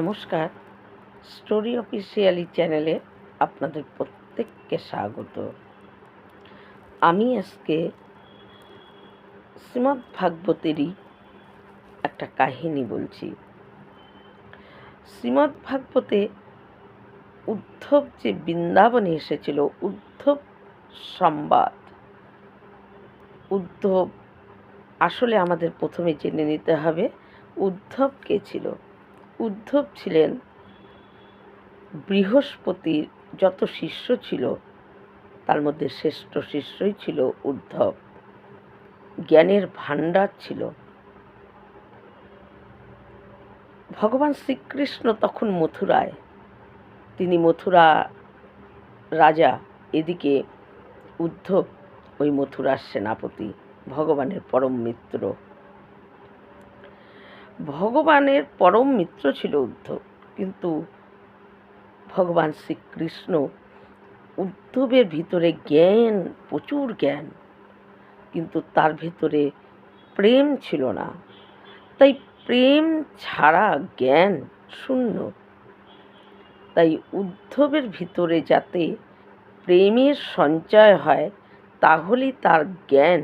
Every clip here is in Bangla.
নমস্কার, স্টোরি অফিসিয়ালি চ্যানেলে আপনাদের প্রত্যেককে স্বাগত। আমি আজকে শ্রীমদ্ভাগবতেরই একটা কাহিনী বলছি। শ্রীমদ্ভাগবতে উদ্ধব যে বৃন্দাবনে এসেছিল, উদ্ধব সংবাদ। উদ্ধব আসলে আমাদের প্রথমে জেনে নিতে হবে উদ্ধব কে ছিল। উদ্ধব ছিলেন বৃহস্পতির যত শিষ্য ছিল তার মধ্যে শ্রেষ্ঠ শিষ্যই ছিল উদ্ধব। জ্ঞানের ভাণ্ডার ছিল। ভগবান শ্রীকৃষ্ণ তখন মথুরায়, তিনি মথুরা রাজা, এদিকে উদ্ধব ওই মথুরার সেনাপতি, ভগবানের পরম মিত্র। ভগবানের পরম মিত্র ছিল উদ্ধব, কিন্তু ভগবান শ্রীকৃষ্ণ উদ্ধবের ভিতরে জ্ঞান, প্রচুর জ্ঞান, কিন্তু তার ভিতরে প্রেম ছিল না। তাই প্রেম ছাড়া জ্ঞান শূন্য। তাই উদ্ধবের ভিতরে যাতে প্রেমের সঞ্চয় হয়, তাহলেই তার জ্ঞান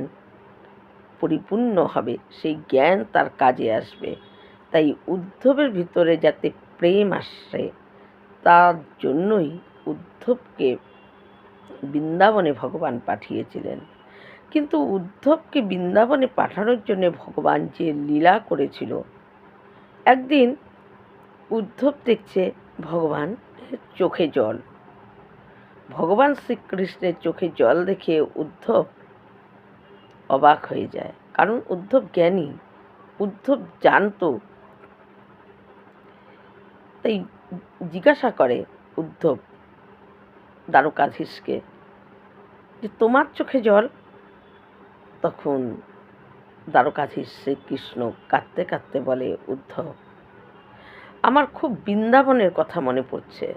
পরিপূর্ণ হবে, সেই জ্ঞান তার কাজে আসবে। তাই উদ্ধবের ভিতরে যাতে প্রেম আসে, তার জন্যই উদ্ধবকে বৃন্দাবনে ভগবান পাঠিয়েছিলেন। কিন্তু উদ্ধবকে বৃন্দাবনে পাঠানোর জন্য ভগবান যে লীলা করেছিল, একদিন উদ্ধব দেখছে ভগবান চোখে জল। ভগবান শ্রীকৃষ্ণের চোখে জল দেখে উদ্ধব অবাক হয়ে যায়, কারণ উদ্ধব জ্ঞানী, উদ্ধব জানতো। তাই জিজ্ঞাসা করে উদ্ধব দ্বারকাধীশকে যে তোমার চোখে জল? তখন দ্বারকাধীশ শ্রীকৃষ্ণ কাঁদতে কাঁদতে বলে, উদ্ধব, আমার খুব বৃন্দাবনের কথা মনে পড়ছে।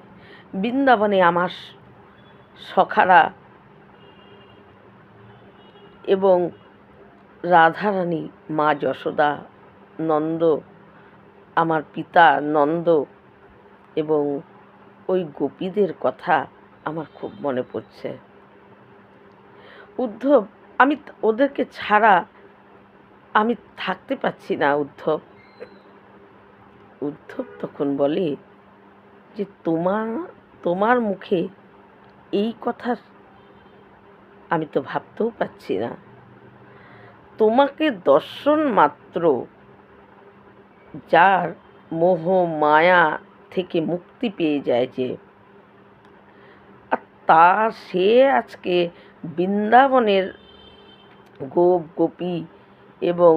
বৃন্দাবনে আমার সখারা এবং রাধারানী, মা যশোদা, নন্দ, আমার পিতা নন্দ এবং ওই গোপীদের কথা আমার খুব মনে পড়ছে। উদ্ধব, আমি ওদেরকে ছাড়া আমি থাকতে পারছি না। উদ্ধব তখন বলে যে তোমার মুখে এই কথা আমি তো ভাবতেও পারছি না। তোমাকে দর্শন মাত্র যার মোহ মায়া থেকে মুক্তি পেয়ে যায়, যে তা সে আজকে বৃন্দাবনের গোপ গোপী এবং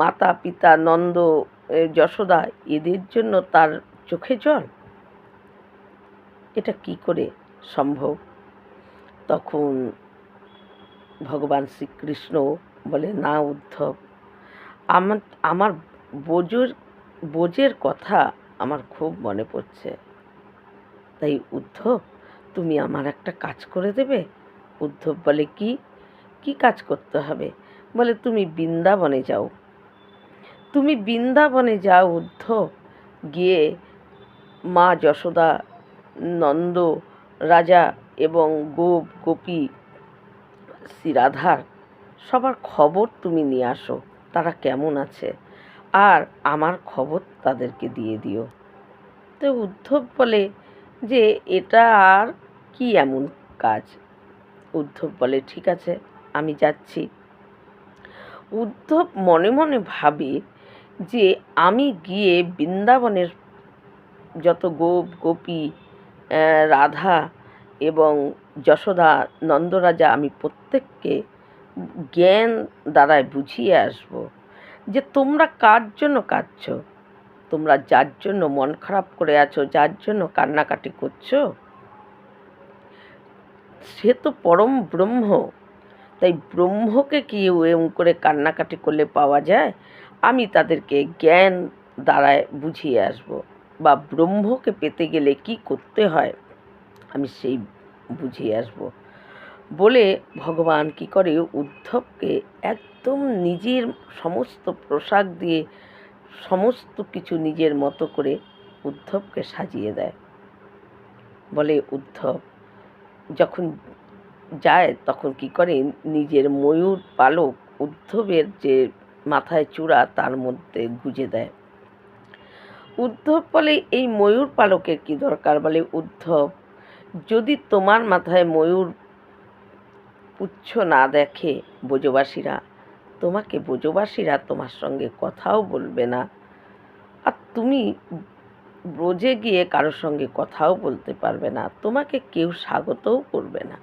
মাতা পিতা নন্দ যশোদা, এদের জন্য তার চোখে জল, এটা কি করে সম্ভব? তখন ভগবান শ্রীকৃষ্ণ বলে, না উদ্ধব, আমার বোঝের কথা আমার খুব মনে পড়ছে। তাই উদ্ধব, তুমি আমার একটা কাজ করে দেবে? উদ্ধব বলে, কি কাজ করতে হবে? বলে, তুমি বৃন্দাবনে যাও। উদ্ধব, গিয়ে মা যশোদা, নন্দ রাজা এবং গোপ গোপী, শ্রী রাধার সবার খবর তুমি নিয়ে আসো, তারা কেমন আছে, আর আমার খবর তাদেরকে দিয়ে দিও। তো উদ্ধব বলে যে এটা আর কি এমন কাজ? উদ্ধব বলে, ঠিক আছে, আমি যাচ্ছি। উদ্ধব মনে মনে ভাবে যে আমি গিয়ে বৃন্দাবনের যত গোপ গোপী, রাধা এবং যশোদা, নন্দরাজা, আমি প্রত্যেককে জ্ঞান দ্বারায় বুঝিয়ে আসব যে তোমরা কার জন্য কাঁদছ, তোমরা যার জন্য মন খারাপ করে আছো, যার জন্য কান্নাকাটি করছো, সে তো পরম ব্রহ্ম। তাই ব্রহ্মকে কি এরকম করে কান্নাকাটি করলে পাওয়া যায়? আমি তাদেরকে জ্ঞান দ্বারায় বুঝিয়ে আসব, বা ব্রহ্মকে পেতে গেলে কি করতে হয় আমি সেই বুঝিয়ে আসব বলে ভগবান কি করে, উদ্ধবকে একদম নিজের সমস্ত পোশাক দিয়ে, সমস্ত কিছু নিজের মতো করে উদ্ধবকে সাজিয়ে দেয়। বলে উদ্ধব যখন যায় তখন কি করে, নিজের ময়ূর পালক উদ্ধবের যে মাথায় চূড়া তার মধ্যে গুজে দেয়। উদ্ধব বলে এই ময়ূর পালকের কি দরকার? বলে উদ্ধব, যদি তোমার মাথায় ময়ূর পুচ্ছ না দেখে ব্রজবাসীরা, ব্রজবাসীরা তোমার সঙ্গে কথাও বলবে না, আর তুমি ব্রজে গিয়ে কারোর সঙ্গে কথাও বলতে পারবে না, তোমাকে কেউ স্বাগতও করবে না।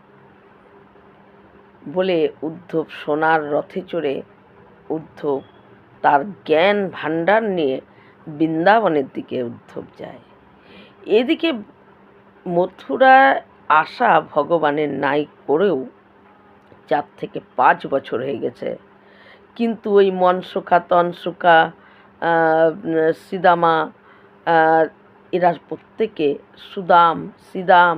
বলে উদ্ধব সোনার রথে চড়ে উদ্ধব তার জ্ঞান ভাণ্ডার নিয়ে বৃন্দাবনের দিকে উদ্ধব যায়। এদিকে মথুরায় আসা ভগবানের নাই করেও 4 থেকে 5 বছর হয়ে গেছে, কিন্তু ওই মনসুকা, তনসুকা, সিদামা, এরা প্রত্যেকে, সুদাম, সিদাম,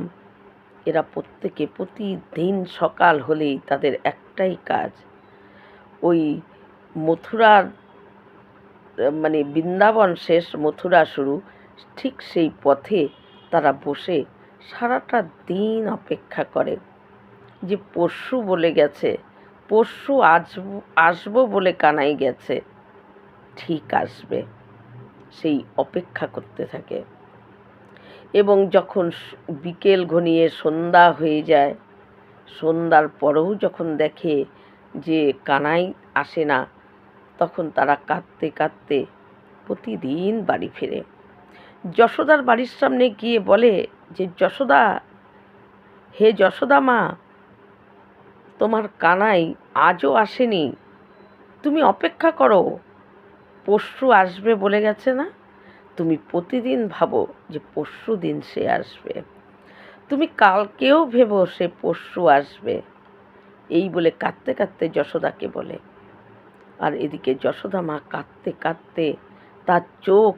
এরা প্রত্যেকে প্রতিদিন সকাল হলেই তাদের একটাই কাজ, ওই মথুরার মানে বৃন্দাবন শেষ মথুরা শুরু, ঠিক সেই পথে তারা বসে সারাটা দিন অপেক্ষা করে যে পরশু বলে গেছে, পরশু আসবো বলে কানাই গেছে, ঠিক আসবে, সেই অপেক্ষা করতে থাকে। এবং যখন বিকেল ঘনিয়ে সন্ধ্যা হয়ে যায়, সন্ধ্যার পরেও যখন দেখে যে কানাই আসে না, তখন তারা কাঁদতে কাঁদতে প্রতিদিন বাড়ি ফেরে। যশোদার বাড়ির সামনে গিয়ে বলে যে যশোদা, হে যশোদা মা, তোমার কানাই আজও আসেনি, তুমি অপেক্ষা করো, পরশু আসবে বলে গেছে না, তুমি প্রতিদিন ভাবো যে পরশু দিন সে আসবে, তুমি কালকেও ভেবো সে পরশু আসবে। এই বলে কাঁদতে কাঁদতে যশোদাকে বলে। আর এদিকে যশোদা মা কাঁদতে কাঁদতে তার চোখ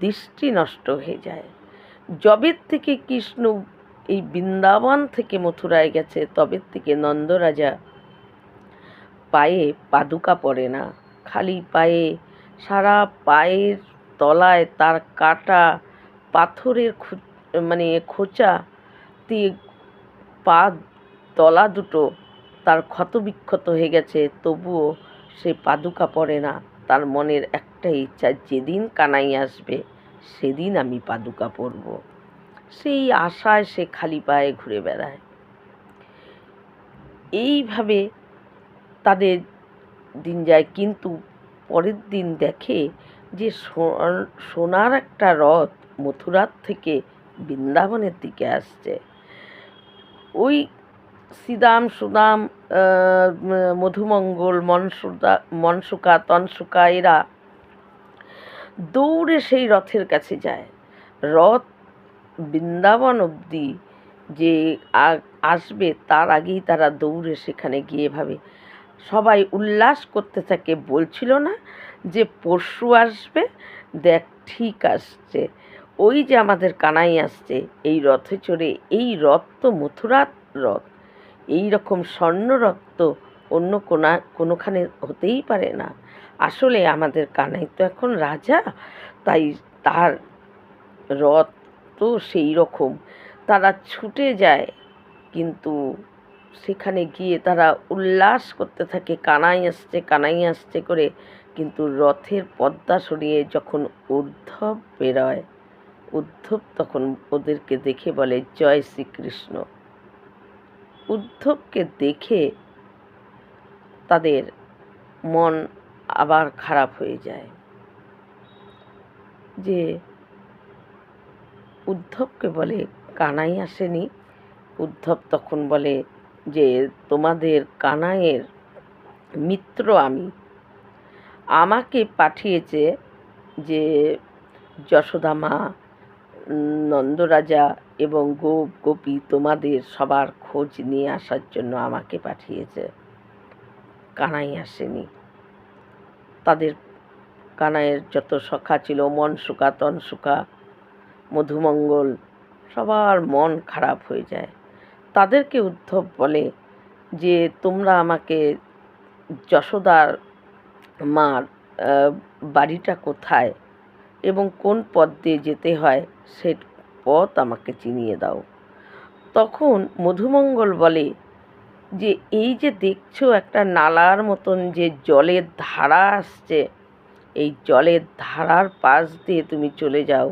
দৃষ্টি নষ্ট হয়ে যায়। যবের থেকে কৃষ্ণ এই বৃন্দাবন থেকে মথুরায় গেছে, তবের থেকে নন্দরাজা পায়ে পাদুকা পরে না, খালি পায়ে, সারা পায়ের তলায় তার কাটা পাথরের খোঁচা দিয়ে পা তলা দুটো তার ক্ষতবিক্ষত হয়ে গেছে, তবুও সে পাদুকা পরে না। তার মনের একটাই ইচ্ছা, যেদিন কানাই আসবে সেদিন আমি পাদুকা পরব। সেই আশায় সে খালি পায়ে ঘুরে বেড়ায়। এইভাবে তাদের দিন যায়, কিন্তু পরের দিন দেখে যে সোনার একটা রথ মথুরার থেকে বৃন্দাবনের দিকে আসছে। ওই সিদাম, সুদাম, মধুমঙ্গল, মনসুকা, তনসুকা এরা দৌড়ে সেই রথের কাছে যায়। রথ বৃন্দাবন অবধি যে আসবে তার আগেই তারা দৌড়ে সেখানে গিয়ে ভাবে, সবাই উল্লাস করতে থাকে, বলছিল না যে পরশু আসবে, দেখ ঠিক আসছে, ওই যে আমাদের কানাই আসছে এই রথে চড়ে, এই রথ তো মথুরার রথ, এই রকম স্বর্ণরথ তো অন্য কোনোখানে হতেই পারে না, আসলে আমাদের কানাই তো এখন রাজা, তাই তার রথ তো সেই রকম। তারা ছুটে যায়, কিন্তু সেখানে গিয়ে তারা উল্লাস করতে থাকে, কানাই আসছে করে, কিন্তু রথের পর্দা সরিয়ে যখন উদ্ধব বেরোয়, উদ্ধব তখন ওদেরকে দেখে বলে জয় শ্রীকৃষ্ণ। উদ্ধবকে দেখে তাদের মন আবার খারাপ হয়ে যায়, যে উদ্ধবকে বলে কানাই আসেনি। উদ্ধব তখন বলে যে তোমাদের কানাইয়ের মিত্র আমি, আমাকে পাঠিয়েছে যে যশোদা মা, নন্দরাজা এবং গোপ গোপী তোমাদের সবার খোঁজ নিয়ে আসার জন্য আমাকে পাঠিয়েছে, কানাই আসেনি। তাদের কানাইয়ের যত সখা ছিল, মনসুকা, তনসুকা, মধুমঙ্গল, সবার মন খারাপ হয়ে যায়। তাদেরকে উদ্ধব বলে যে তোমরা আমাকে যশোদার মার বাড়িটা কোথায় এবং কোন পথ দিয়ে যেতে হয় সে পথ আমাকে চিনিয়ে দাও। তখন মধুমঙ্গল বলে যে এই যে দেখছো একটা নালার মতন যে জলের ধারা আসছে, এই জলের ধারার পাশ দিয়ে তুমি চলে যাও।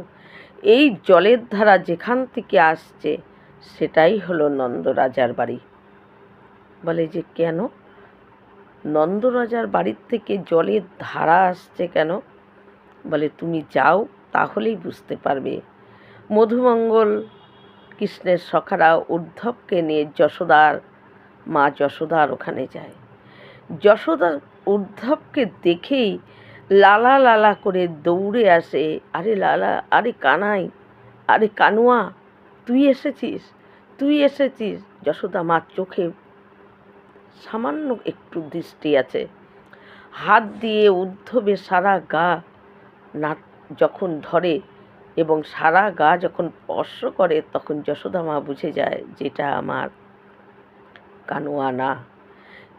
এই জলের ধারা যেখান থেকে আসছে সেটাই হলো নন্দরাজার বাড়ি। বলে যে কেন নন্দরাজার বাড়ির থেকে জলের ধারা আসছে কেন? বলে তুমি যাও, তাহলেই বুঝতে পারবে। মধুমঙ্গল কৃষ্ণের সখারা উদ্ধবকে নিয়ে মা যশোদার ওখানে যায়। যশোদা উদ্ধবকে দেখেই লালা লালা করে দৌড়ে আসে। আরে লালা, আরে কানাই, আরে কানুয়া, তুই এসেছিস, তুই এসেছিস। যশোদা মার চোখে সামান্য একটু দৃষ্টি আছে। হাত দিয়ে উদ্ধবের সারা গা যখন ধরে এবং সারা গা যখন স্পর্শ করে, তখন যশোদা মা বুঝে যায় যেটা আমার কানুয়া না,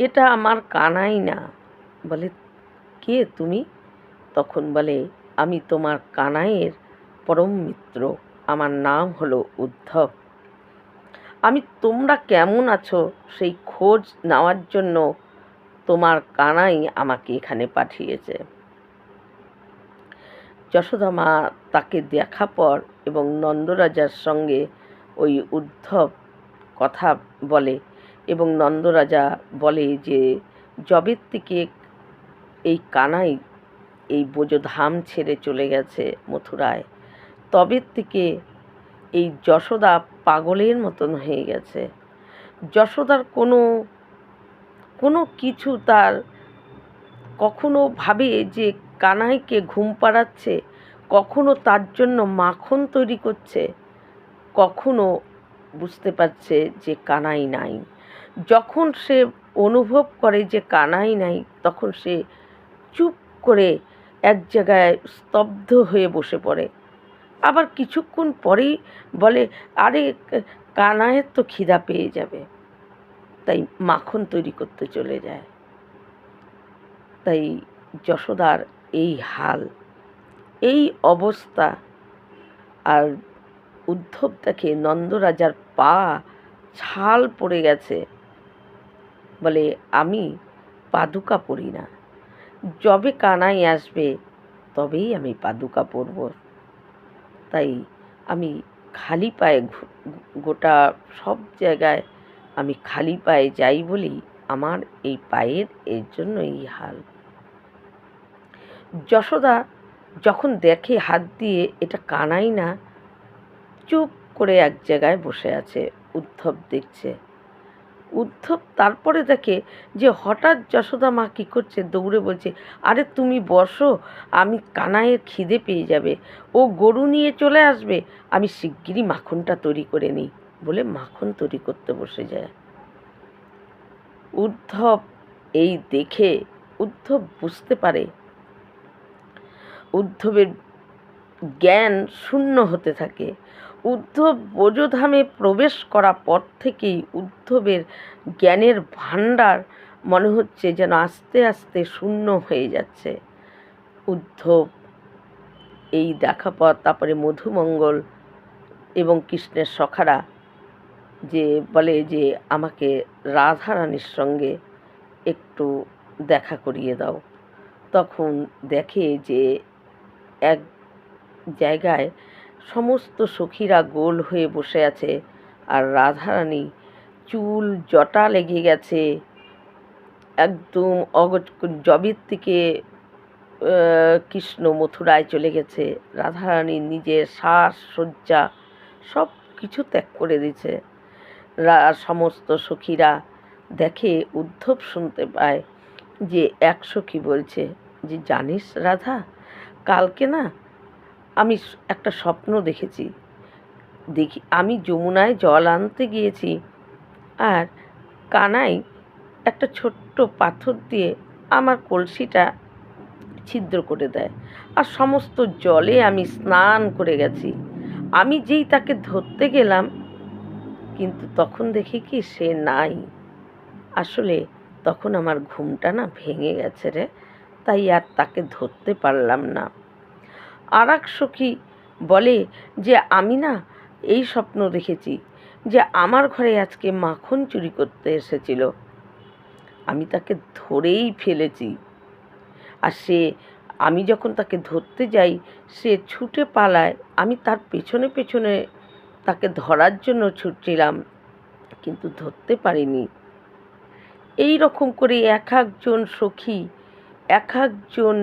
এটা আমার কানাই না। বলে কে তুমি? তখন বলে আমি তোমার কানাইয়ের পরম মিত্র, আমার নাম হলো উদ্ধব। তোমরা কেমন আছো সেই খোঁজ নেওয়ার জন্য তোমার কানাই আমাকে এখানে পাঠিয়েছে। যশোদা মা তাকে দেখা পর এবং নন্দরাজার সঙ্গে ওই উদ্ধব কথা বলে এবং নন্দরাজা বলে যে যবের থেকে এই কানাই এই বোঝধাম ছেড়ে চলে গেছে মথুরায়, তবের থেকে এই যশোদা পাগলের মতন হয়ে গেছে। যশোদার কোনো কিছু তার কখনো ভাবে যে কানাইকে ঘুম পাড়াচ্ছে, কখনো তার জন্য মাখন তৈরি করছে, কখনো বুঝতে পারছে যে কানাই নাই। যখন সে অনুভব করে যে কানাই নাই, তখন সে চুপ করে এক জায়গায় স্তব্ধ হয়ে বসে পড়ে। আবার কিছুক্ষণ পরেই বলে আরে কানাইয়ের তো খিদা পেয়ে যাবে, তাই মাখন তৈরি করতে চলে যায়। তাই যশোদার এই হাল, এই অবস্থা। আর উদ্ধব দেখে নন্দরাজার পা ছাল পড়ে গেছে। বলে আমি পাদুকা পরি না, যবে কানাই আসবে তবেই আমি পাদুকা পরব। তাই আমি খালি পায়ে গোটা সব জায়গায় আমি খালি পায়ে যাই বলেই আমার এই পায়ের এর জন্য এই হাল। যশোদা যখন দেখে হাত দিয়ে এটা কানাই না, চুপ করে এক জায়গায় বসে আছে। উদ্ধব দেখছে। উদ্ধব তারপরে দেখে যে হঠাৎ যশোদা মা কী করছে, দৌড়ে বলছে আরে তুমি বসো, আমি কানাইয়ের খিদে পেয়ে যাবে, ও গরু নিয়ে চলে আসবে, আমি শিগগিরই মাখনটা তৈরি করে নিই বলে মাখন তৈরি করতে বসে যায়। উদ্ধব এই দেখে উদ্ধব বুঝতে পারে, উদ্ধবের জ্ঞান শূন্য হতে থাকে। উদ্ধব বোঝধামে প্রবেশ করা পর থেকেই উদ্ধবের জ্ঞানের ভাণ্ডার মনে হচ্ছে যেন আস্তে আস্তে শূন্য হয়ে যাচ্ছে। উদ্ধব এই দেখা পর তারপরে মধুমঙ্গল এবং কৃষ্ণের সখারা যে বলে যে আমাকে রাধারানীর সঙ্গে একটু দেখা করিয়ে দাও। তখন দেখে যে এক জায়গায় সমস্ত সখীরা গোল হয়ে বসে আছে, আর রাধারানী চুল জটা লেগে গেছে, একদম জবের থেকে কৃষ্ণ মথুরায় চলে গেছে, রাধারানী নিজের সাজসজ্জা সব কিছু ত্যাগ করে দিয়েছে। সমস্ত সখীরা দেখে উদ্ধব শুনতে পায় যে এক সখী বলছে যে জানিস রাধা, কালকে না আমি একটা স্বপ্ন দেখেছি। আমি যমুনায় জল আনতে গিয়েছি, আর কানাই একটা ছোট্ট পাথর দিয়ে আমার কলসিটা ছিদ্র করে দেয়, আর সমস্ত জলে আমি স্নান করে গেছি। আমি যেই তাকে ধরতে গেলাম, কিন্তু তখন দেখি কি সে নাই। আসলে তখন আমার ঘুমটা না ভেঙে গেছে রে, তাই আর তাকে ধরতে পারলাম না। আর এক সখী বলে যে আমি না এই স্বপ্ন দেখেছি যে আমার ঘরে আজকে মাখন চুরি করতে এসেছিল, আমি তাকে ধরেই ফেলেছি। আর আমি যখন তাকে ধরতে যাই সে ছুটে পালায়, আমি তার পেছনে পেছনে তাকে ধরার জন্য ছুটছিলাম, কিন্তু ধরতে পারিনি। এই রকম করে এক একজন সখী, এক একজন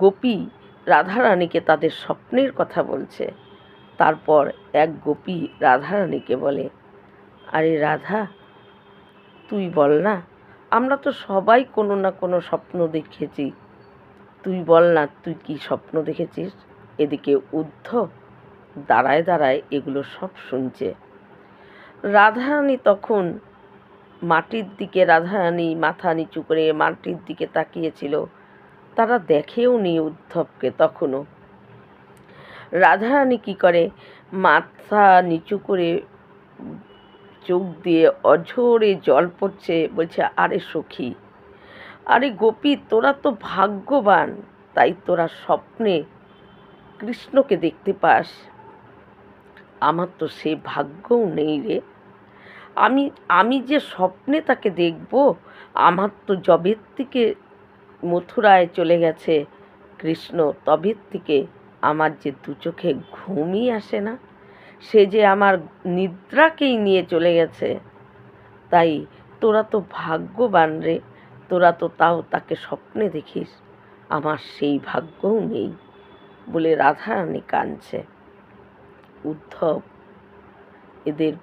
গোপী রাধারানীকে তাদের স্বপ্নের কথা বলছে। তারপর এক গোপী রাধারানীকে বলে, আরে রাধা, তুই বল না, আমরা তো সবাই কোনো না কোনো স্বপ্ন দেখেছি, তুই বল না তুই কি স্বপ্ন দেখেছিস। এদিকে উদ্ধব দাঁড়ায় দাঁড়ায় এগুলো সব শুনছে। রাধারানী তখন মাটির দিকে, রাধারানী মাথা নিচু করে মাটির দিকে তাকিয়েছিল, তারা দেখেও নি উদ্ধবকে তখনও। রাধারানী কি করে, মাথা নিচু করে চোখ দিয়ে অঝরে জল পড়ছে, বলছে, আরে সখী, আরে গোপী, তোরা তো ভাগ্যবান, তাই তোরা স্বপ্নে কৃষ্ণকে দেখতে পাস, আমার তো সে ভাগ্যও নেই রে। আমি যে স্বপ্নে তাকে দেখব, আমার তো যবের থেকে মথুরায় চলে গেছে কৃষ্ণ, তবের থেকে আমার যে দু চোখে ঘুমই আসে না, সে যে আমার নিদ্রাকেই নিয়ে চলে গেছে। তাই তোরা তো ভাগ্যবান রে, তোরা তো তাও তাকে স্বপ্নে দেখিস, আমার সেই ভাগ্যও নেই বলে রাধারানী কাঁদছে। উদ্ধব এদের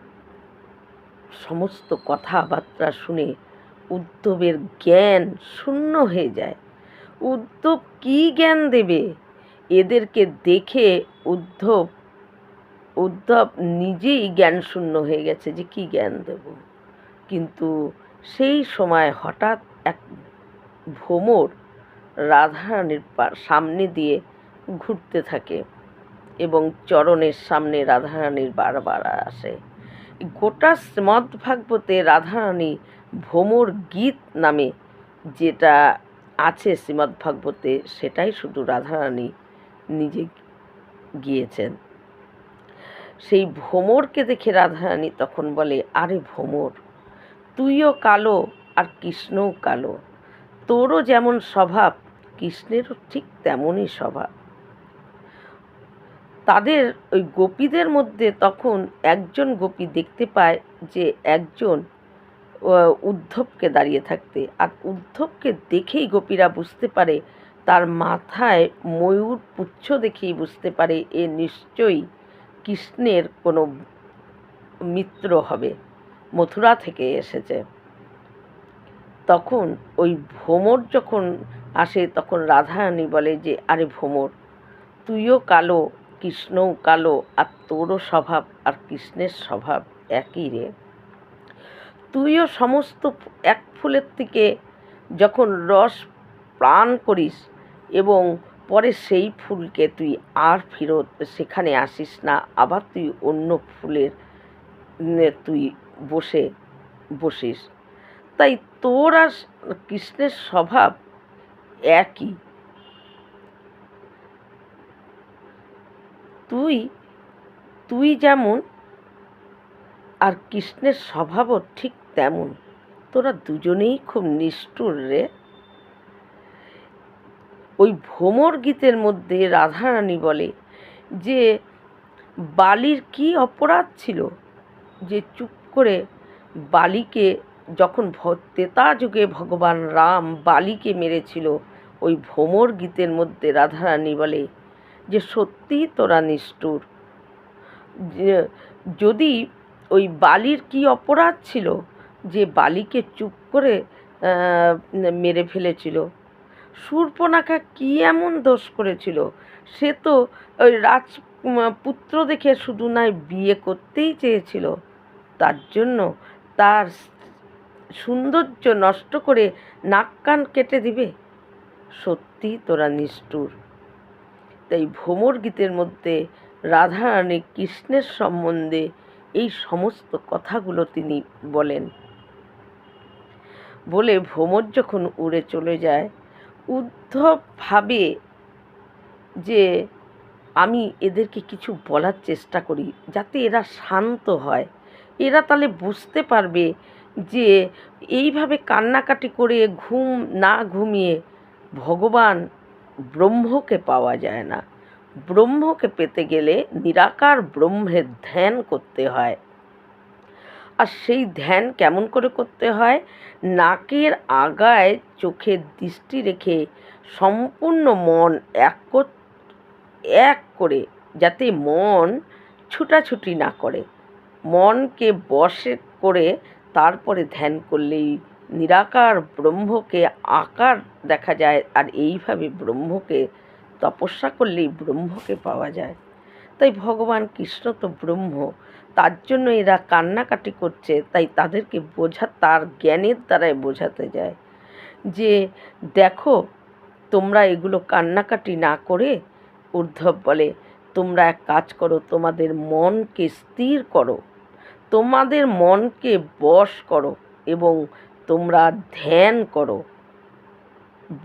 সমস্ত কথাবার্তা শুনে উদ্ধবের জ্ঞান শূন্য হয়ে যায়। উদ্ধব কি জ্ঞান দেবে এদেরকে দেখে? উদ্ধব নিজেই জ্ঞান শূন্য হয়ে গেছে যে কি জ্ঞান দেব। কিন্তু সেই সময় হঠাৎ এক ভ্রমর রাধারানীর সামনে দিয়ে ঘুরতে থাকে এবং চরণের সামনে রাধারানীর বারবার আসে। গোটা শ্রীমদ্ভাগবতে রাধারানী ভ্রমর গীত নামে যেটা আছে শ্রীমদ্ভাগবতে, সেটাই শুধু রাধারানী নিজে গিয়েছেন। সেই ভ্রমরকে দেখে রাধারানী তখন বলে, আরে ভ্রমর, তুইও কালো আর কৃষ্ণও কালো, তোরও যেমন স্বভাব কৃষ্ণেরও ঠিক তেমনই স্বভাব। তাদের ওই গোপীদের মধ্যে তখন একজন গোপী দেখতে পায় যে একজন উদ্ধবকে দাঁড়িয়ে থাকতে, আর উদ্ধবকে দেখেই গোপীরা বুঝতে পারে, তার মাথায় ময়ূর পুচ্ছ দেখেই বুঝতে পারে এ নিশ্চয়ই কৃষ্ণের কোনো মিত্র হবে, মথুরা থেকে এসেছে। তখন ওই ভ্রমর যখন আসে তখন রাধারানী বলে যে, আরে ভ্রমর, তুইও কালো, কৃষ্ণও কালো, আর তোরও স্বভাব আর কৃষ্ণের স্বভাব একই রে। তুইও সমস্ত এক ফুলের থেকে যখন রস পান করিস এবং পরে সেই ফুলকে তুই আর ফেরত সেখানে আসিস না, আবার তুই অন্য ফুলের তুই বসিস, তাই তোর আর কৃষ্ণের স্বভাব একই। তুই যেমন আর কৃষ্ণের স্বভাবও ঠিক তেমন, তোরা দুজনেই খুব নিষ্ঠুর রে। ওই ভ্রমর গীতের মধ্যে রাধারানী বলে যে বালির কি অপরাধ ছিল যে চুপ করে বালিকে, যখন ত্রেতা যুগে ভগবান রাম বালিকে মেরেছিল, ওই ভ্রমর গীতের মধ্যে রাধারানী বলে যে সত্যিই তোরা নিষ্ঠুর। যদি ওই বালির কি অপরাধ ছিল যে বালিকে চুপ করে মেরে ফেলেছিল? শূর্পণখা কি এমন দোষ করেছিল? সে তো ওই রাজপুত্র দেখে শুধু নয় বিয়ে করতেই চেয়েছিল, তার জন্য তার সৌন্দর্য নষ্ট করে নাক কান কেটে দিবে? সত্যি তোরা নিষ্ঠুর। তাই ভ্রমর গীতের মধ্যে রাধারানী কৃষ্ণের সম্বন্ধে এই সমস্ত কথাগুলো তিনি বলেন। বলে ভ্রমর যখন উড়ে চলে যায়, উদ্ধব ভাবে যে আমি এদেরকে কিছু বলার চেষ্টা করি যাতে এরা শান্ত হয়। এরা তাহলে বুঝতে পারবে যে এইভাবে কান্নাকাটি করে ঘুম না ঘুমিয়ে ভগবান ব্রহ্মকে পাওয়া যায় না। ব্রহ্মকে পেতে গেলে নিরাকার ব্রহ্মের ধ্যান করতে হয়। আর সেই ধ্যান কেমন করে করতে হয়? নাকের আগায় চোখের দৃষ্টি রেখে সম্পূর্ণ মন এক করে, যাতে মন ছুটাছুটি না করে, মনকে বশে করে তারপরে ধ্যান করলেই নিরাকার ব্রহ্মকে আকার দেখা যায়। আর এইভাবে ব্রহ্মকে তপস্যা করলেই ব্রহ্মকে পাওয়া যায়। তাই ভগবান কৃষ্ণ তো ব্রহ্ম, তার জন্য এরা কান্নাকাটি করছে। তাই তাদেরকে তার জ্ঞানের দ্বারাই বোঝাতে যায় যে দেখো, তোমরা এগুলো কান্নাকাটি না করে, উদ্ধব বলে, তোমরা এক কাজ করো, তোমাদের মনকে স্থির করো, তোমাদের মনকে বশ করো এবং তোমরা ধ্যান করো।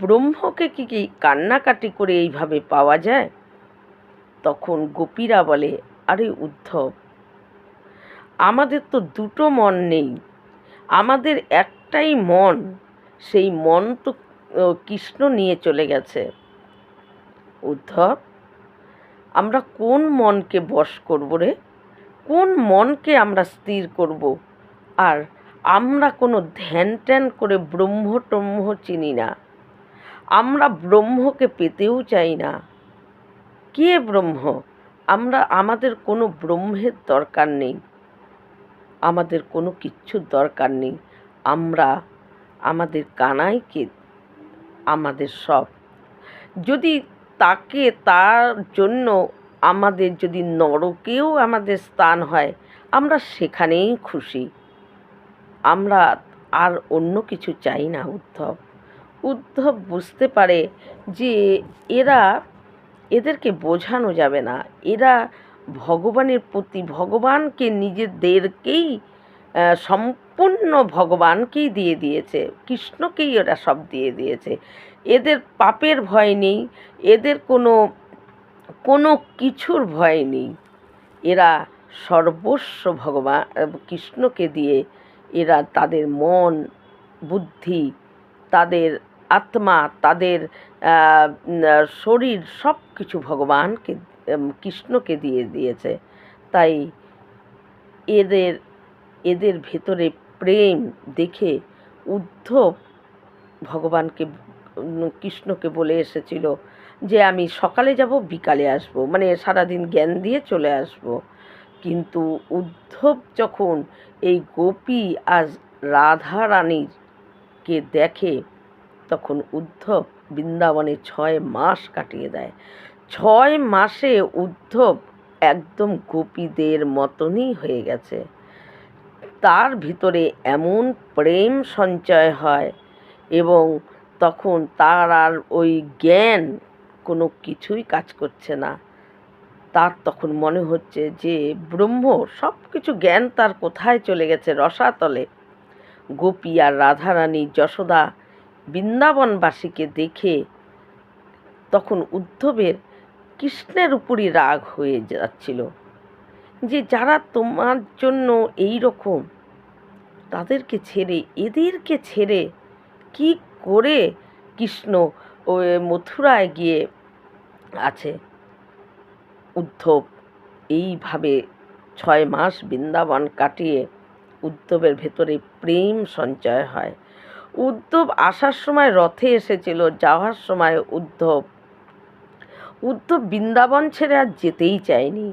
ব্রহ্মকে কি কান্নাকাটি করে এইভাবে পাওয়া যায়? তখন গোপীরা বলে, আরে উদ্ধব, আমাদের তো দুটো মন নেই, আমাদের একটাই মন, সেই মন তো কৃষ্ণ নিয়ে চলে গেছে। উদ্ধব, আমরা কোন মনকে বশ করব রে? কোন মনকে আমরা স্থির করব? আর আমরা কোনো ধ্যান ট্যান করে ব্রহ্ম টম্ম চিনি না, আমরা ব্রহ্মকে পেতেও চাই না। কে ব্রহ্ম? আমাদের কোনো ব্রহ্মের দরকার নেই, আমাদের কোনো কিচ্ছুর দরকার নেই। আমরা আমাদের কানাইকে আমাদের সব। যদি তার জন্য আমাদের যদি নরকেও আমাদের স্থান হয়, আমরা সেখানেই খুশি। আমরা আর অন্য কিছু চাই না। উদ্ধব বুঝতে পারে যে এদেরকে বোঝানো যাবে না। এরা ভগবানের প্রতি, ভগবানকে নিজেদেরকেই সম্পূর্ণ ভগবানকেই দিয়ে দিয়েছে, কৃষ্ণকেই এরা সব দিয়ে দিয়েছে। এদের পাপের ভয় নেই, এদের কোনো কিছুর ভয় নেই। এরা সর্বস্ব ভগবান কৃষ্ণকে দিয়ে এরা তাদের মন, বুদ্ধি, তাদের আত্মা, তাদের শরীর সব কিছু ভগবানকে, কৃষ্ণকে দিয়ে দিয়েছে। তাই এদের ভেতরে প্রেম দেখে উদ্ধব ভগবানকে, কৃষ্ণকে বলে এসেছিল যে আমি সকালে যাব, বিকালে আসব, মানে সারাদিন জ্ঞান দিয়ে চলে আসব। কিন্তু উদ্ধব যখন এই গোপী আর রাধা রানীকে দেখে, তখন উদ্ধব বৃন্দাবনে 6 মাস কাটিয়ে দেয়। 6 মাসে উদ্ধব একদম গোপীদের মতনই হয়ে গেছে। তার ভিতরে এমন প্রেম সঞ্চয় হয় এবং তখন তার আর ওই জ্ঞান কোনো কিছুই কাজ করছে না। তার তখন মনে হচ্ছে যে ব্রহ্ম সব কিছু, জ্ঞান তার কোথায় চলে গেছে? রসাতলে। গোপী আর রাধারানী যশোদা বৃন্দাবনবাসীকে দেখে তখন উদ্ধবের কৃষ্ণের উপরই রাগ হয়ে যাচ্ছিল যে যারা তোমার জন্য এই রকম, তাদেরকে ছেড়ে, এদেরকে ছেড়ে কি করে কৃষ্ণ ওই মথুরায় গিয়ে আছে? উদ্ধব এইভাবে 6 মাস বৃন্দাবন কাটিয়ে উদ্ধবের ভেতরে প্রেম সঞ্চয় হয়। উদ্ধব আসার সময় রথে এসেছিল, যাওয়ার সময় উদ্ধব বৃন্দাবন ছেড়ে আর যেতেই চায়নি।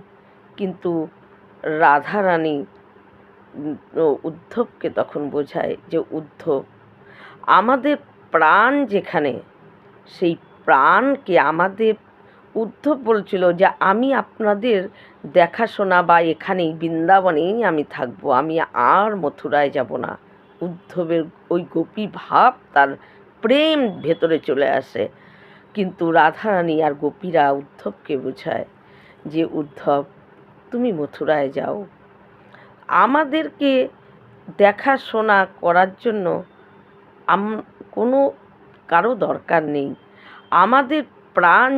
কিন্তু রাধারানী উদ্ধবকে তখন বোঝায় যে উদ্ধব, আমাদের প্রাণ যেখানে, সেই প্রাণকে আমাদের, উদ্ধব বলছিল যে আমি আপনাদের দেখাশোনা বা এখানেই বৃন্দাবনেই আমি থাকবো, আমি আর মথুরায় যাব না। উদ্ধবের ওই গোপী ভাব, তার প্রেম ভেতরে চলে আসে। কিন্তু রাধারানী আর গোপীরা উদ্ধবকে বোঝায় যে উদ্ধব, তুমি মথুরায় যাও, আমাদেরকে দেখাশোনা করার জন্য কোনো কারো দরকার নেই। আমাদের প্রাণ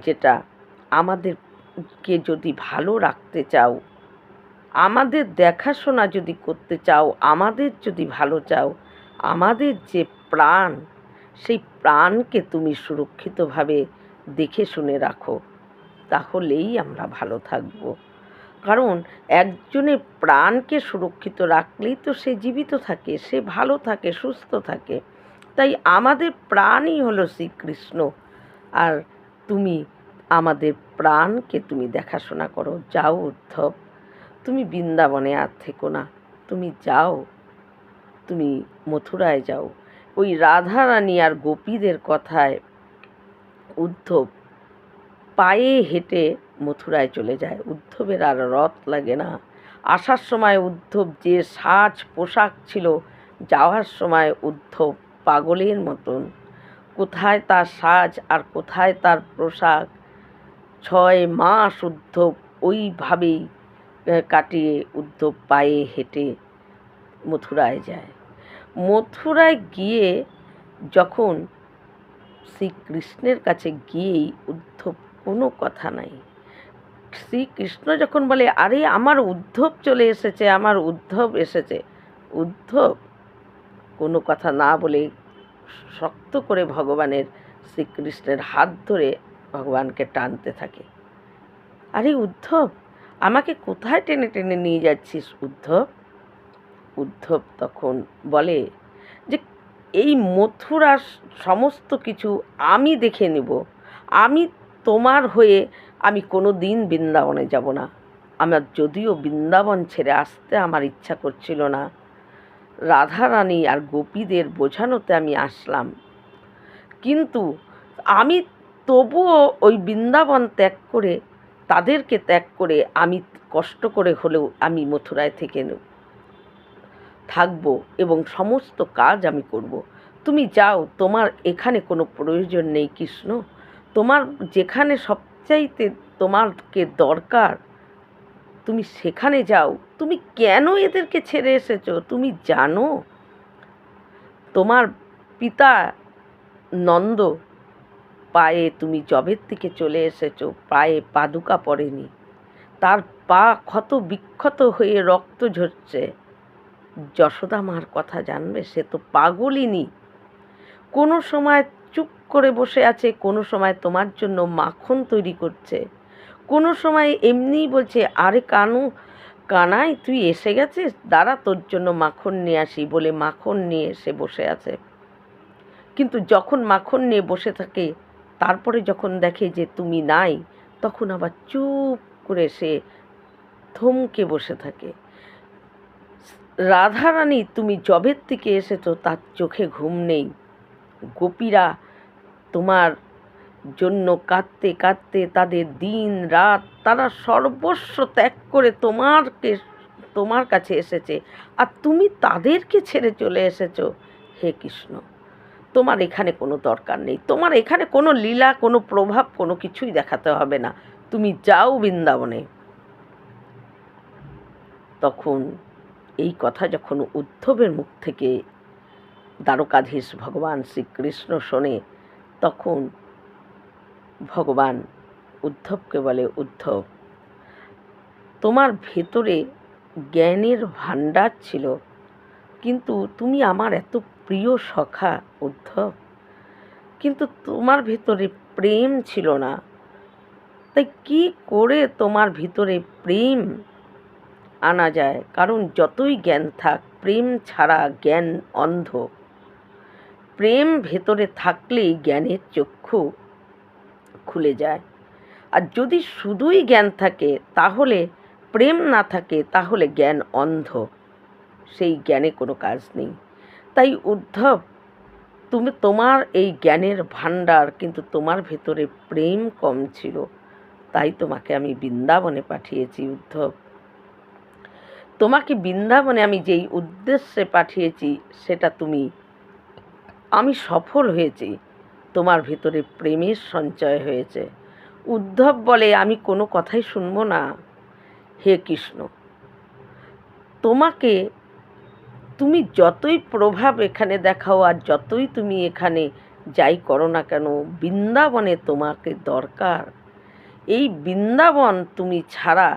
যেটা, আমাদের আমাদেরকে যদি ভালো রাখতে চাও, আমাদের দেখাশোনা যদি করতে চাও, আমাদের যদি ভালো চাও, আমাদের যে প্রাণ, সেই প্রাণকে তুমি সুরক্ষিতভাবে দেখে শুনে রাখো, তাহলেই আমরা ভালো থাকব। কারণ একজনের প্রাণকে সুরক্ষিত রাখলেই তো সে জীবিত থাকে, সে ভালো থাকে, সুস্থ থাকে। তাই আমাদের প্রাণই হলো শ্রীকৃষ্ণ। আর তুমি আমাদের প্রাণকে তুমি দেখাশোনা করো। যাও উদ্ধব, তুমি বৃন্দাবনে আর থেকো না, তুমি যাও, তুমি মথুরায় যাও। ওই রাধারানী আর গোপীদের কথায় উদ্ধব পায়ে হেঁটে মথুরায় চলে যায়। উদ্ধবের আর রথ লাগে না। আসার সময় উদ্ধব যে সাজ পোশাক ছিল, যাওয়ার সময় উদ্ধব পাগলের মতন। কোথায় তার সাজ আর কোথায় তার পোশাক? 6 মাস উদ্ধব ওইভাবেই কাটিয়ে উদ্ধব পায়ে হেঁটে মথুরায় যায়। মথুরায় গিয়ে যখন শ্রীকৃষ্ণের কাছে গিয়েই উদ্ধব কোনো কথা নাই। শ্রীকৃষ্ণ যখন বলে, আরে আমার উদ্ধব চলে এসেছে, আমার উদ্ধব এসেছে, উদ্ধব কোনো কথা না বলে শক্ত করে ভগবানের শ্রীকৃষ্ণের হাত ধরে ভগবানকে টানতে থাকে। আরে উদ্ধব, আমাকে কোথায় টেনে টেনে নিয়ে যাচ্ছিস উদ্ধব? উদ্ধব তখন বলে যে, এই মথুরার সমস্ত কিছু আমি দেখে নেব। আমি তোমার হয়ে আমি কোনো দিন বৃন্দাবনে যাব না। আমার যদিও বৃন্দাবন ছেড়ে আসতে আমার ইচ্ছা করছিল না, রাধারানী আর গোপীদের বোঝানোতে আমি আসলাম, কিন্তু আমি তবুও ওই বৃন্দাবন ত্যাগ করে, তাদেরকে ত্যাগ করে আমি কষ্ট করে হলেও আমি মথুরায় থেকে থাকব এবং সমস্ত কাজ আমি করব। তুমি যাও, তোমার এখানে কোনো প্রয়োজন নেই কৃষ্ণ। তোমার যেখানে সবচাইতে তোমাকে দরকার, তুমি সেখানে যাও। তুমি কেন এদেরকে ছেড়ে এসেছো তুমি জানো? তোমার পিতা নন্দ পায়ে, তুমি জবের থেকে চলে এসেছো, পায়ে পাদুকা পড়েনি, তার পা ক্ষত বিক্ষত হয়ে রক্ত ঝরছে। যশোদা মার কথা জানবে? সে তো পাগলিনী। কোনো সময় চুপ করে বসে আছে, কোনো সময় তোমার জন্য মাখন তৈরি করছে, কোনো সময় এমনিই বলছে, আরে কানাই তুই এসে গেছিস, দাঁড়া তোর জন্য মাখন নিয়ে আসি, বলে মাখন নিয়ে এসে বসে আছে। কিন্তু যখন মাখন নিয়ে বসে থাকে, তারপরে যখন দেখে যে তুমি নাই, তখন আবার চুপ করে সে থমকে বসে থাকে। রাধারানী তুমি জবের থেকে এসেছো, তার চোখে ঘুম নেই। গোপীরা তোমার জন্য কাঁদতে কাঁদতে তাদের দিন রাত, তারা সর্বস্ব ত্যাগ করে তোমার কাছে এসেছে, আর তুমি তাদেরকে ছেড়ে চলে এসেছো। হে কৃষ্ণ, তোমার এখানে কোনো দরকার নেই, তোমার এখানে কোনো লীলা, কোনো প্রভাব, কোনো কিছুই দেখাতে হবে না, তুমি যাও বৃন্দাবনে। তখন এই কথা যখন উদ্ধবের মুখ থেকে দ্বারকাধীশ ভগবান শ্রীকৃষ্ণ শোনে, তখন ভগবান উদ্ধবকে বলে, উদ্ধব, তোমার ভেতরে জ্ঞানের ভাণ্ডার ছিল, কিন্তু তুমি আমার এত প্রিয় সখা উদ্ধব, কিন্তু তোমার ভেতরে প্রেম ছিল না। তাই কি করে তোমার ভিতরে প্রেম আনা যায়? কারণ যতই জ্ঞান থাক, প্রেম ছাড়া জ্ঞান অন্ধ। প্রেম ভেতরে থাকলেই জ্ঞানের চক্ষু খুলে যায়। আর যদি শুধুই জ্ঞান থাকে, তাহলে প্রেম না থাকে, তাহলে জ্ঞান অন্ধ, সেই জ্ঞানে কোনো কাজ নেই। তাই উদ্ধব, তোমার এই জ্ঞানের ভাণ্ডার, কিন্তু তোমার ভেতরে প্রেম কম ছিল, তাই তোমাকে আমি বৃন্দাবনে পাঠিয়েছি উদ্ধব। তোমাকে বৃন্দাবনে আমি যেই উদ্দেশ্যে পাঠিয়েছি, সেটা আমি সফল হয়েছি, তোমার ভেতরে প্রেমের সঞ্চয় হয়েছে। উদ্ধব বলে, আমি কোনো কথাই শুনব না। হে কৃষ্ণ, তুমি যতই প্রভাব এখানে দেখাও, আর যতই তুমি এখানে যাই করো না কেন, বৃন্দাবনে তোমাকে দরকার। এই বৃন্দাবন তুমি ছাড়া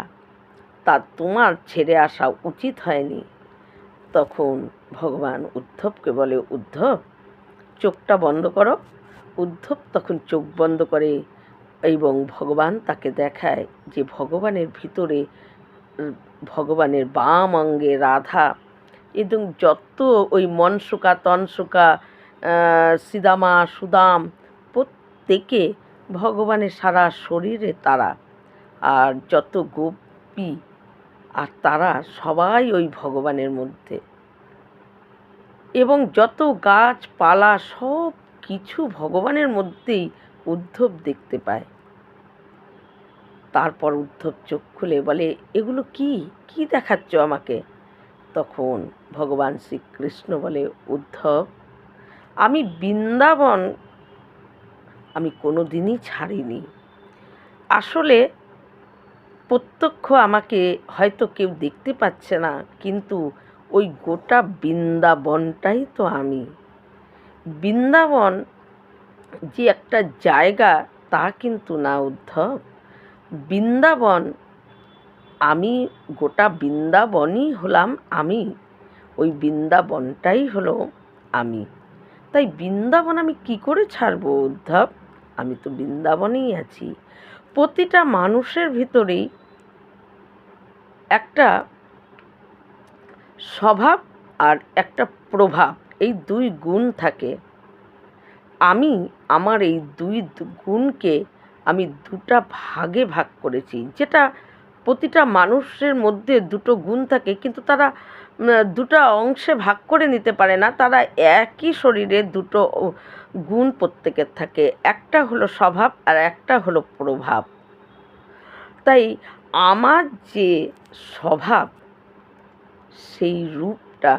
তা তোমার ছেড়ে আসা উচিত হয়নি। তখন ভগবান উদ্ধবকে বলে, উদ্ধব চোখটা বন্ধ করো। উদ্ধব তখন চোখ বন্ধ করে এবং ভগবান তাকে দেখায় যে ভগবানের ভিতরে ভগবানের বাম অঙ্গে রাধা এবং যত ওই মনসুকা তনসুকা সিদামা সুদাম প্রত্যেকে ভগবানের সারা শরীরে তারা, আর যত গোপী আর তারা সবাই ওই ভগবানের মধ্যে, এবং যত গাছপালা সব কিছু ভগবানের মধ্যেই উদ্ধব দেখতে পায়। তারপর উদ্ধব চোখ খুলে বলে, এগুলো কি কি দেখাচ্ছ আমাকে? তখন ভগবান শ্রীকৃষ্ণ বলে, উদ্ধব আমি বৃন্দাবন আমি কোনো দিনই ছাড়িনি। আসলে প্রত্যক্ষ আমাকে হয়তো কেউ দেখতে পাচ্ছে না, কিন্তু ওই গোটা বৃন্দাবনটাই তো আমি। বৃন্দাবন যে একটা জায়গা তা কিন্তু না উদ্ধব, বৃন্দাবন আমি, গোটা বৃন্দাবনই হলাম আমি, ওই বৃন্দাবনটাই হলো আমি। তাই বৃন্দাবন আমি কি করে ছাড়বো উদ্ধব? আমি তো বৃন্দাবনেই আছি। প্রতিটা মানুষের ভিতরেই একটা স্বভাব আর একটা প্রভাব, এই দুই গুণ থাকে। আমি আমার এই দুই গুণকে আমি দুটা ভাগে ভাগ করেছি, যেটা প্রতিটা মানুষের মধ্যে দুটো গুণ থাকে, কিন্তু তারা দুটো অংশে ভাগ করে নিতে পারে না। তারা একই শরীরে দুটো গুণ প্রত্যেকের থাকে, একটা হলো স্বভাব আর একটা হলো প্রভাব। তাই আমার যে স্বভাব সেই রূপটা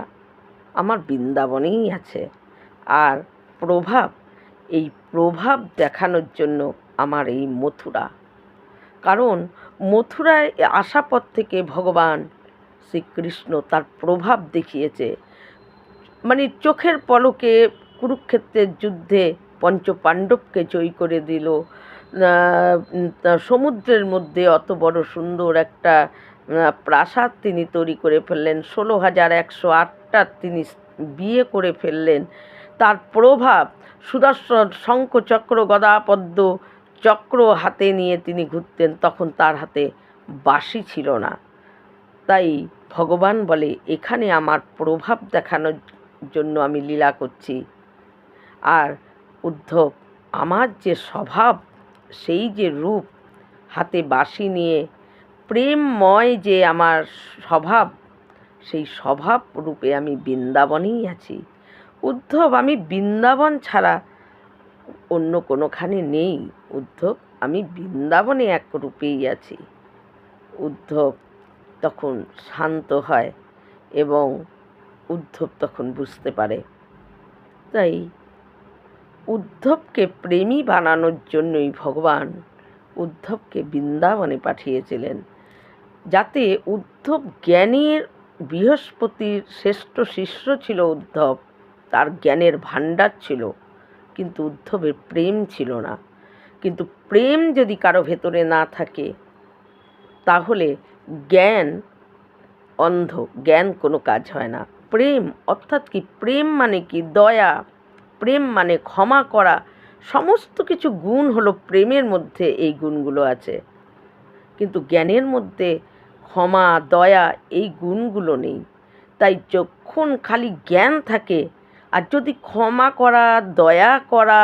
আমার বৃন্দাবনেই আছে, আর প্রভাব, এই প্রভাব দেখানোর জন্য আমার এই মথুরা। কারণ মথুরায় আসা পর থেকে ভগবান শ্রীকৃষ্ণ তার প্রভাব দেখিয়েছে। মানে চোখের পলকে কুরুক্ষেত্রের যুদ্ধে পঞ্চপাণ্ডবকে জয়ী করে দিল, সমুদ্রের মধ্যে অত বড় সুন্দর একটা প্রাসাদ তিনি তৈরি করে ফেললেন, 16,108টা তিনি বিয়ে করে ফেললেন। তার প্রভাব, সুদর্শন শঙ্খ চক্র গদা পদ্ম চক্র হাতে নিয়ে তিনি ঘুরতেন, তখন তার হাতে বাঁশি ছিল না। তাই ভগবান বলে, এখানে আমার প্রভাব দেখানোর জন্য আমি লীলা করছি। আর উদ্ধব, আমার যে স্বভাব, সেই যে রূপ, হাতে বাঁশি নিয়ে প্রেমময় যে আমার স্বভাব, সেই স্বভাব রূপে আমি বৃন্দাবনেই আছি। উদ্ধব আমি বৃন্দাবন ছাড়া অন্য কোনোখানে নেই। উদ্ধব আমি বৃন্দাবনে এক রূপেই আছি। উদ্ধব তখন শান্ত হয় এবং উদ্ধব তখন বুঝতে পারে। তাই উদ্ধবকে প্রেমী বানানোর জন্যই ভগবান উদ্ধবকে বৃন্দাবনে পাঠিয়েছিলেন, যাতে উদ্ধব জ্ঞানের, বৃহস্পতির শ্রেষ্ঠ শিষ্য ছিল উদ্ধব, তার জ্ঞানের ভাণ্ডার ছিল, কিন্তু উদ্ধবের প্রেম ছিল না। কিন্তু প্রেম যদি কারো ভেতরে না থাকে তাহলে জ্ঞান অন্ধ, জ্ঞান কোনো কাজ হয় না। প্রেম অর্থাৎ কি? প্রেম মানে কি? দয়া। প্রেম মানে ক্ষমা করা। সমস্ত কিছু গুণ হলো প্রেমের মধ্যে, এই গুণগুলো আছে। কিন্তু জ্ঞানের মধ্যে ক্ষমা, দয়া এই গুণগুলো নেই। তাই যখন খালি জ্ঞান থাকে, আর যদি ক্ষমা করা, দয়া করা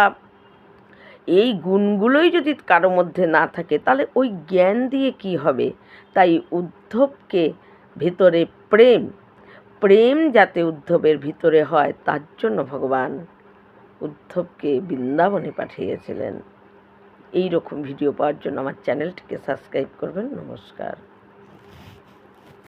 এই গুণগুলোই যদি কারো মধ্যে না থাকে, তাহলে ওই জ্ঞান দিয়ে কি হবে? তাই উদ্ধবকে ভিতরে প্রেম যাতে উদ্ধবের ভিতরে হয়, তার জন্য ভগবান উদ্ধবকে বৃন্দাবনে পাঠিয়েছিলেন। এই রকম ভিডিও পাওয়ার জন্য আমার চ্যানেলটিকে সাবস্ক্রাইব করবেন। নমস্কার।